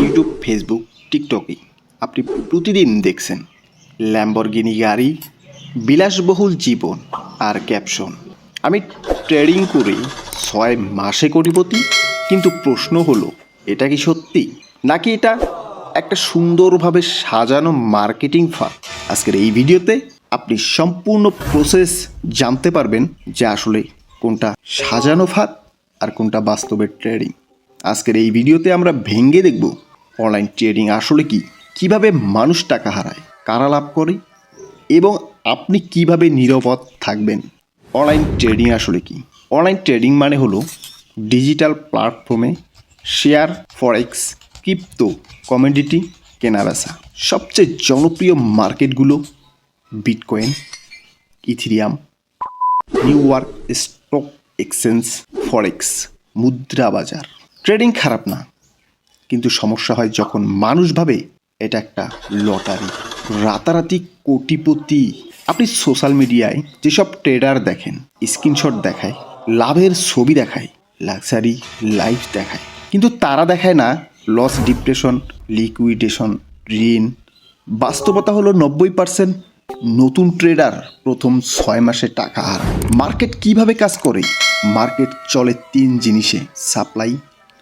YouTube, Facebook, টিকটকে আপনি প্রতিদিন দেখছেন ল্যাম্বরগিনি গাড়ি, বিলাসবহুল জীবন আর ক্যাপশন, আমি ট্রেডিং করে 6 মাসে কোটিপতি। কিন্তু প্রশ্ন হলো, এটা কি সত্যি, নাকি এটা একটা সুন্দরভাবে সাজানো মার্কেটিং ফাঁদ? আজকের এই ভিডিওতে আপনি সম্পূর্ণ প্রসেস জানতে পারবেন যে আসলে কোনটা সাজানো ফাঁদ আর কোনটা বাস্তবের ট্রেডিং। আজকের এই ভিডিওতে আমরা ভেঙে দেখব অনলাইন ট্রেডিং আসলে কি, কিভাবে মানুষ টাকা হারায়, কারা লাভ করে এবং আপনি কিভাবে নিরাপদ থাকবেন। অনলাইন ট্রেডিং আসলে কি? অনলাইন ট্রেডিং মানে হলো ডিজিটাল প্ল্যাটফর্মে শেয়ার, ফরেক্স, ক্রিপ্টো, কমোডিটি কেনাবেচা। সবচেয়ে জনপ্রিয় মার্কেটগুলো bitcoin, Ethereum, New York stock exchange, forex, মুদ্রা বাজার। ট্রেডিং খারাপ না, কিন্তু সমস্যা হয় যখন মানুষ ভাবে এটা একটা লটারি, রাতারাতি কোটিপতি। আপনি সোশ্যাল মিডিয়ায় যেসব ট্রেডার দেখেন, স্ক্রিনশট দেখায়, লাভের ছবি দেখায়, লাক্সারি লাইফ দেখায়, কিন্তু তারা দেখায় না লস, ডিপ্রেশন, লিকুইডেশন, ঋণ। বাস্তবতা হলো 90% নতুন ট্রেডার প্রথম 6 মাসে টাকা হারায়। মার্কেট কিভাবে কাজ করে? মার্কেট চলে 3 জিনিসে: সাপ্লাই,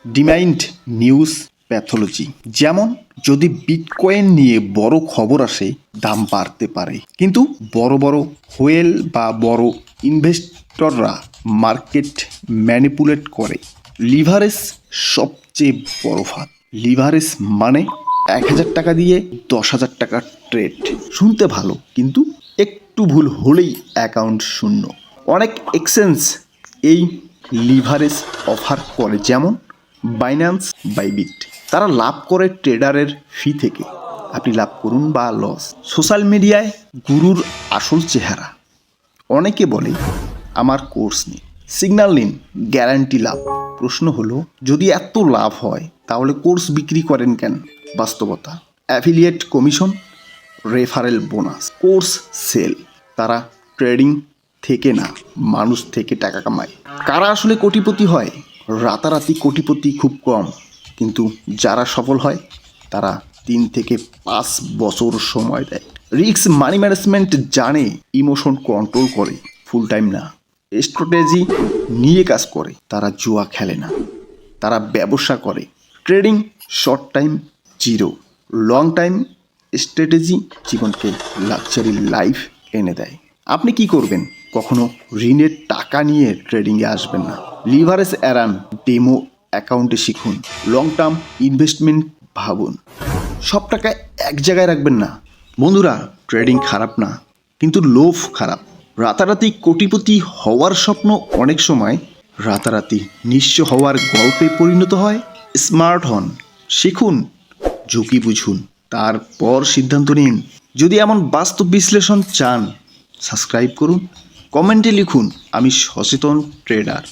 ডিমান্ড, নিউজ, প্যাথোলজি। যেমন যদি বিটকয়েন নিয়ে বড় খবর আসে, দাম বাড়তে পারে, কিন্তু বড় বড় হোয়েল বা বড় ইনভেস্টররা মার্কেট ম্যানিপুলেট করে। লিভারেজ সবচেয়ে বড় ফাঁদ। লিভারেজ মানে 1000 টাকা দিয়ে 10,000 টাকার ট্রেড। শুনতে ভালো, কিন্তু একটু ভুল হলেই অ্যাকাউন্ট শূন্য। অনেক এক্সচেঞ্জ এই লিভারেজ অফার করে, যেমন বাইন্যান্স, বাইবিট। তারা লাভ করে ট্রেডারের ফি থেকে। আপনি লাভ করুন বা লস। সোশ্যাল মিডিয়ায় গুরুর আসল চেহারা। অনেকে বলে আমার কোর্স নিন, সিগন্যাল নিন, গ্যারান্টি লাভ। প্রশ্ন হলো, যদি এত লাভ হয় তাহলে কোর্স বিক্রি করেন কেন? বাস্তবতা: affiliate commission, referral bonus, course sale. তারা ট্রেডিং থেকে না, মানুষ থেকে টাকা কামায়। কারা আসলে কোটিপতি হয়? রাতারাতি কোটিপতি খুব কম, কিন্তু যারা সফল হয় তারা 3 থেকে 5 বছর সময় দেয়। রিস্ক মানি ম্যানেজমেন্ট জানে, ইমোশন কন্ট্রোল করে, ফুল টাইম না, স্ট্র্যাটেজি নিয়ে কাজ করে। তারা জুয়া খেলে না, তারা ব্যবসা করে। Trading short time zero, long time strategy জীবনকে লাক্সারি লাইফ এনে দেয়। আপনি কি করবেন? কখনো ঋণের টাকা নিয়ে ট্রেডিংয়ে আসবেন না। লিভারেজ এড়ান, ডেমো অ্যাকাউন্টে শিখুন, লং টার্ম ইনভেস্টমেন্ট ভাবুন। সব টাকা এক জায়গায় রাখবেন না। বন্ধুরা, ট্রেডিং খারাপ না, কিন্তু লোভ খারাপ। রাতারাতি কোটিপতি হওয়ার স্বপ্ন অনেক সময় রাতারাতি নিঃস্ব হওয়ার গল্পে পরিণত হয়। স্মার্ট হন, শিখুন, ঝুঁকি বুঝুন, তারপর সিদ্ধান্ত নিন। যদি এমন বাস্তব বিশ্লেষণ চান, সাবস্ক্রাইব করুন, কমেন্টে লিখুন আমি সচেতন ট্রেডার।